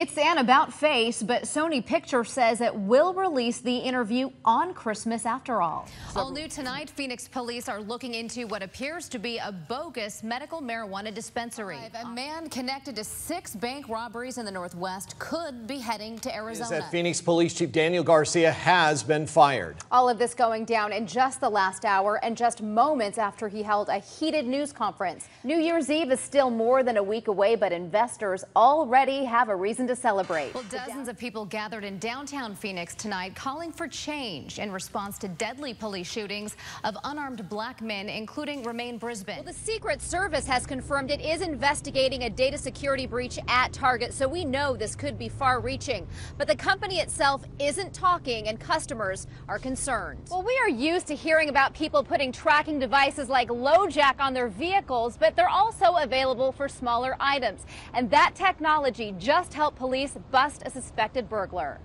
It's an about face, but Sony Pictures says it will release the interview on Christmas after all. All new tonight, Phoenix police are looking into what appears to be a bogus medical marijuana dispensary. A man connected to 6 bank robberies in the Northwest could be heading to Arizona. Phoenix Police Chief Daniel Garcia has been fired. All of this going down in just the last hour and just moments after he held a heated news conference. New Year's Eve is still more than a week away, but investors already have a reason to celebrate. Well, dozens of people gathered in downtown Phoenix tonight calling for change in response to deadly police shootings of unarmed black men, including Remain Brisbane. Well, the Secret Service has confirmed it is investigating a data security breach at Target, so we know this could be far-reaching. But the company itself isn't talking, and customers are concerned. Well, we are used to hearing about people putting tracking devices like LoJack on their vehicles, but they're also available for smaller items. And that technology just helped police bust a suspected burglar.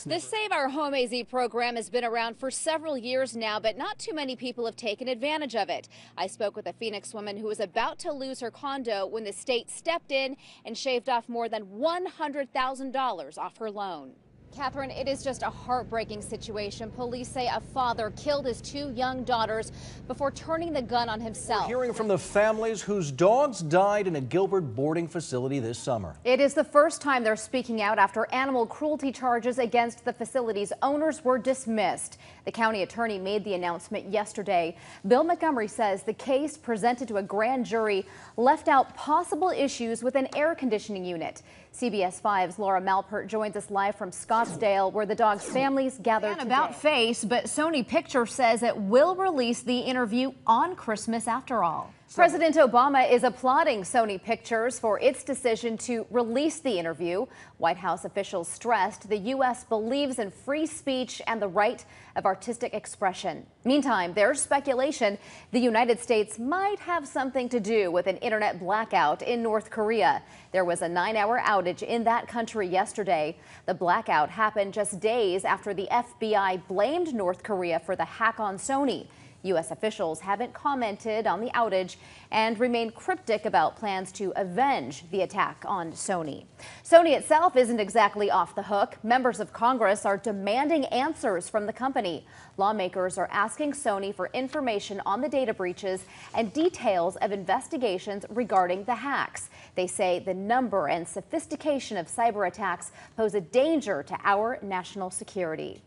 The Save Our Home AZ program has been around for several years now, but not too many people have taken advantage of it. I spoke with a Phoenix woman who was about to lose her condo when the state stepped in and shaved off more than $100,000 off her loan. Catherine, it is just a heartbreaking situation. Police say a father killed his 2 young daughters before turning the gun on himself. We're hearing from the families whose dogs died in a Gilbert boarding facility this summer. It is the first time they're speaking out after animal cruelty charges against the facility's owners were dismissed. The county attorney made the announcement yesterday. Bill Montgomery says the case presented to a grand jury left out possible issues with an air conditioning unit. CBS 5's Laura Malpert joins us live from Scottsdale, where the dogs' families gathered today. About face, but Sony Pictures says it will release the interview on Christmas after all. President Obama is applauding Sony Pictures for its decision to release the interview. White House officials stressed the U.S. believes in free speech and the right of artistic expression. Meantime, there's speculation the United States might have something to do with an internet blackout in North Korea. There was a 9-hour outage in that country yesterday. The blackout happened just days after the FBI blamed North Korea for the hack on Sony. U.S. officials haven't commented on the outage and remain cryptic about plans to avenge the attack on Sony. Sony itself isn't exactly off the hook. Members of Congress are demanding answers from the company. Lawmakers are asking Sony for information on the data breaches and details of investigations regarding the hacks. They say the number and sophistication of cyber attacks pose a danger to our national security.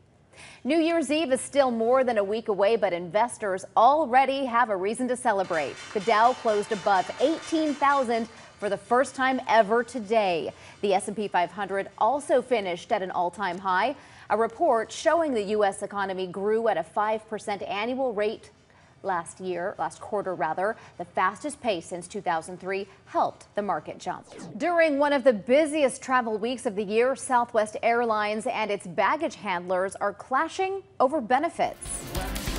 New Year's Eve is still more than a week away, but investors already have a reason to celebrate. The Dow closed above 18,000 for the first time ever today. The S&P 500 also finished at an all-time high. A report showing the U.S. economy grew at a 5% annual rate last quarter, the fastest pace since 2003, helped the market jump. During one of the busiest travel weeks of the year, Southwest Airlines and its baggage handlers are clashing over benefits.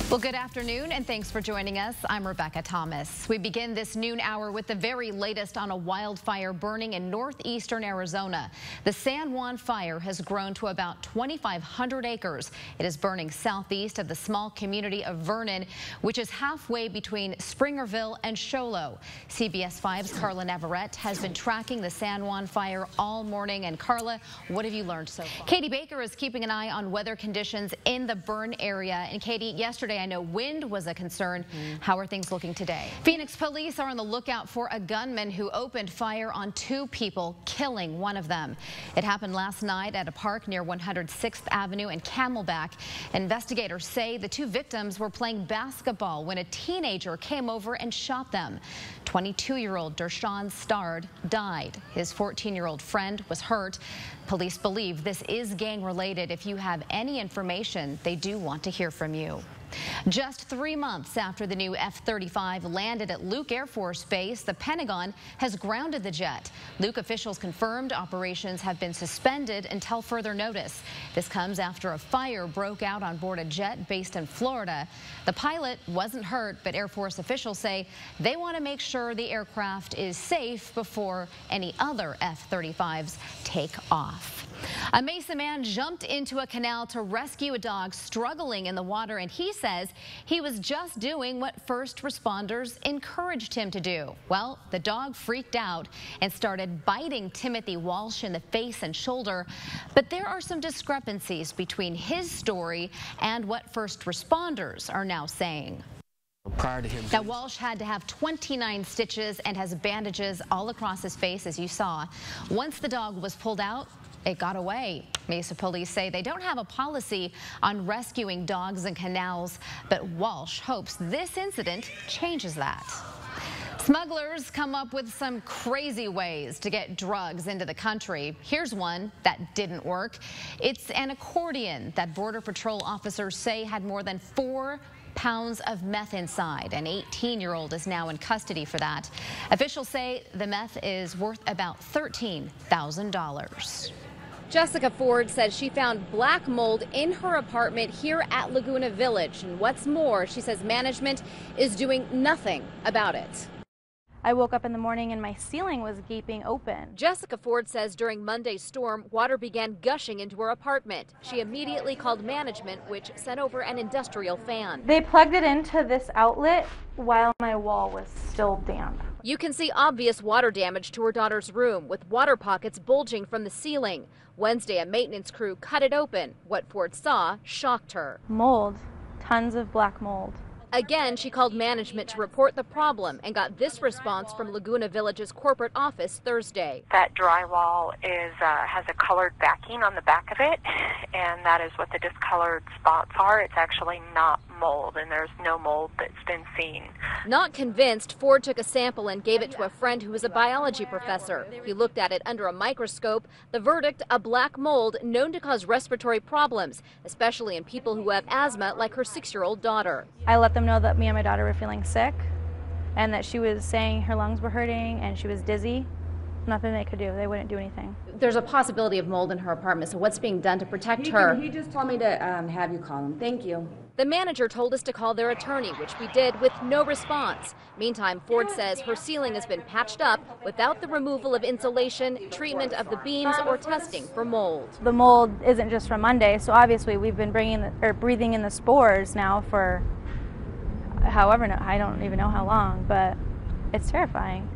Well, good afternoon, and thanks for joining us. I'm Rebecca Thomas. We begin this noon hour with the very latest on a wildfire burning in northeastern Arizona. The San Juan fire has grown to about 2,500 acres. It is burning southeast of the small community of Vernon, which is halfway between Springerville and Show Low. CBS 5's Carla Navarrete has been tracking the San Juan fire all morning. And Carla, what have you learned so far? Katie Baker is keeping an eye on weather conditions in the burn area. And Katie, yesterday I know wind was a concern. How are things looking today? Phoenix police are on the lookout for a gunman who opened fire on 2 people, killing one of them. It happened last night at a park near 106th Avenue and Camelback. Investigators say the 2 victims were playing basketball when a teenager came over and shot them. 22-year-old Dershawn Stard died. His 14-year-old friend was hurt. Police believe this is gang-related. If you have any information, they do want to hear from you. Just 3 months after the new F-35 landed at Luke Air Force Base, the Pentagon has grounded the jet. Luke officials confirmed operations have been suspended until further notice. This comes after a fire broke out on board a jet based in Florida. The pilot wasn't hurt, but Air Force officials say they want to make sure the aircraft is safe before any other F-35s take off. A Mesa man jumped into a canal to rescue a dog struggling in the water, and he says he was just doing what first responders encouraged him to do. Well, the dog freaked out and started biting Timothy Walsh in the face and shoulder. But there are some discrepancies between his story and what first responders are now saying. Prior to him. Now, Walsh had to have 29 stitches and has bandages all across his face, as you saw. Once the dog was pulled out, it got away. Mesa police say they don't have a policy on rescuing dogs in canals, but Walsh hopes this incident changes that. Smugglers come up with some crazy ways to get drugs into the country. Here's one that didn't work. It's an accordion that Border Patrol officers say had more than 4 pounds of meth inside. An 18-year-old is now in custody for that. Officials say the meth is worth about $13,000. Jessica Ford says she found black mold in her apartment here at Laguna Village. And what's more, she says management is doing nothing about it. I woke up in the morning and my ceiling was gaping open. Jessica Ford says during Monday's storm, water began gushing into her apartment. She immediately called management, which sent over an industrial fan. They plugged it into this outlet while my wall was still damp. You can see obvious water damage to her daughter's room, with water pockets bulging from the ceiling. Wednesday, a maintenance crew cut it open. What Ford saw shocked her. Mold, tons of black mold. Again, she called management to report the problem and got this response from Laguna Village's corporate office Thursday. That drywall has a colored backing on the back of it, and that is what the discolored spots are. It's actually not mold, and there's no mold that's been seen. Not convinced, Ford took a sample and gave it to a friend who is a biology professor. He looked at it under a microscope. The verdict, a black mold known to cause respiratory problems, especially in people who have asthma like her 6-year-old daughter. I let them know that me and my daughter were feeling sick and that she was saying her lungs were hurting and she was dizzy. Nothing they could do. They wouldn't do anything. There's a possibility of mold in her apartment, so what's being done to protect her? He just told me to have you call him. Thank you. The manager told us to call their attorney, which we did with no response. Meantime, Ford says her ceiling has been patched up without the removal of insulation, treatment of the beams, or testing for mold. The mold isn't just from Monday, so obviously we've been breathing in the spores now for however, I don't even know how long, but it's terrifying.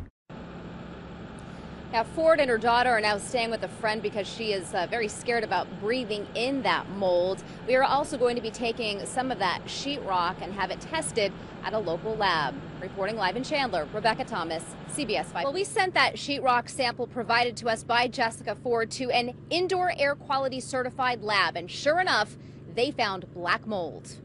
Now, Ford and her daughter are now staying with a friend because she is very scared about breathing in that mold. We are also going to be taking some of that sheetrock and have it tested at a local lab. Reporting live in Chandler, Rebecca Thomas, CBS 5. Well, we sent that sheetrock sample provided to us by Jessica Ford to an indoor air quality certified lab, and sure enough, they found black mold.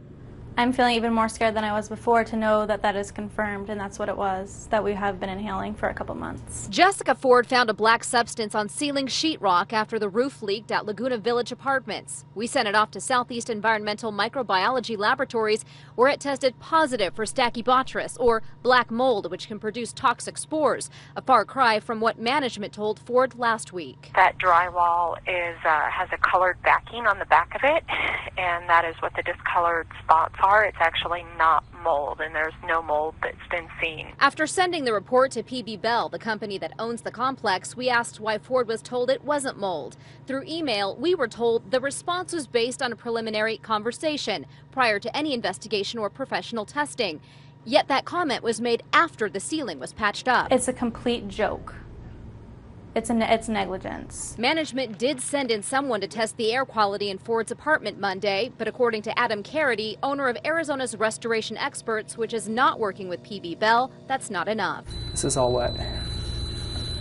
I'm feeling even more scared than I was before to know that that is confirmed, and that's what it was that we have been inhaling for a couple months. Jessica Ford found a black substance on ceiling sheetrock after the roof leaked at Laguna Village Apartments. We sent it off to Southeast Environmental Microbiology Laboratories, where it tested positive for Stachybotrys, or black mold, which can produce toxic spores, a far cry from what management told Ford last week. That drywall has a colored backing on the back of it, and that is what the discolored spots are. It's actually not mold, and there's no mold that's been seen. After sending the report to PB Bell, the company that owns the complex, we asked why Ford was told it wasn't mold. Through email, we were told the response was based on a preliminary conversation prior to any investigation or professional testing. Yet that comment was made after the ceiling was patched up. It's a complete joke. It's negligence. Management did send in someone to test the air quality in Ford's apartment Monday, but according to Adam Carity, owner of Arizona's Restoration Experts, which is not working with PB Bell, that's not enough. This is all wet.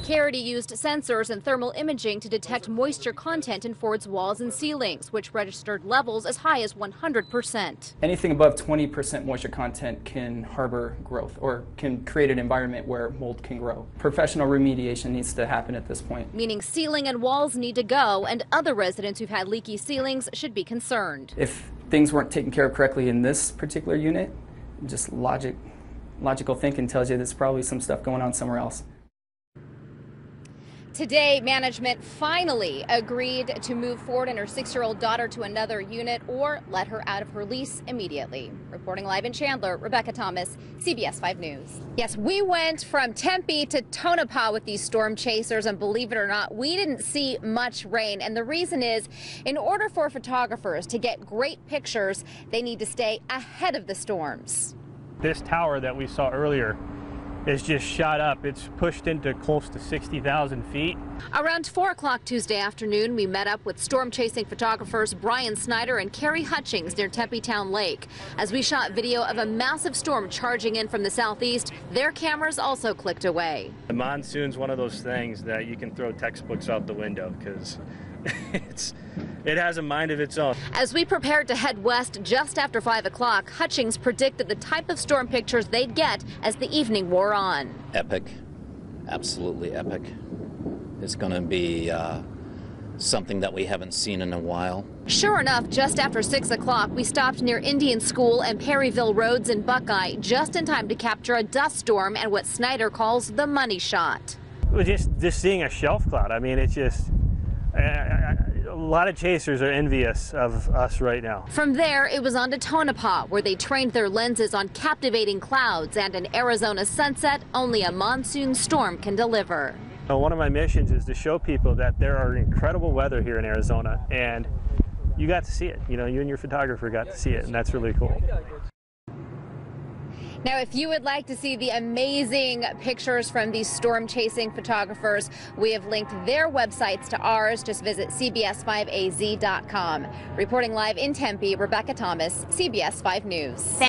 Carity used sensors and thermal imaging to detect moisture content in Ford's walls and ceilings, which registered levels as high as 100%. Anything above 20% moisture content can harbor growth or can create an environment where mold can grow. Professional remediation needs to happen at this point. Meaning ceiling and walls need to go, and other residents who've had leaky ceilings should be concerned. If things weren't taken care of correctly in this particular unit, just logical thinking tells you there's probably some stuff going on somewhere else. Today, management finally agreed to move Ford and her 6-year-old daughter to another unit or let her out of her lease immediately. Reporting live in Chandler, Rebecca Thomas, CBS 5 News. Yes, we went from Tempe to Tonopah with these storm chasers, and believe it or not, we didn't see much rain. And the reason is, in order for photographers to get great pictures, they need to stay ahead of the storms. This tower that we saw earlier is just shot up. It's pushed into close to 60,000 feet. Around 4 o'clock Tuesday afternoon, we met up with storm chasing photographers Brian Snyder and Carrie Hutchings near Tempe Town Lake. As we shot video of a massive storm charging in from the southeast, their cameras also clicked away. The monsoon's one of those things that you can throw textbooks out the window because it has a mind of its own. As we prepared to head west just after 5 o'clock, Hutchings predicted the type of storm pictures they'd get as the evening wore on. Epic, absolutely epic. It's going to be something that we haven't seen in a while. Sure enough, just after 6 o'clock, we stopped near Indian School and Perryville Roads in Buckeye, just in time to capture a dust storm and what Snyder calls the money shot. Just seeing a shelf cloud, I mean, it's just a lot of chasers are envious of us right now. From there, it was on to Tonopah, where they trained their lenses on captivating clouds and an Arizona sunset only a monsoon storm can deliver. One of my missions is to show people that there are incredible weather here in Arizona, and you got to see it. You know, you and your photographer got to see it, and that's really cool. Now, if you would like to see the amazing pictures from these storm chasing photographers, we have linked their websites to ours. Just visit CBS5AZ.com. Reporting live in Tempe, Rebecca Thomas, CBS 5 News.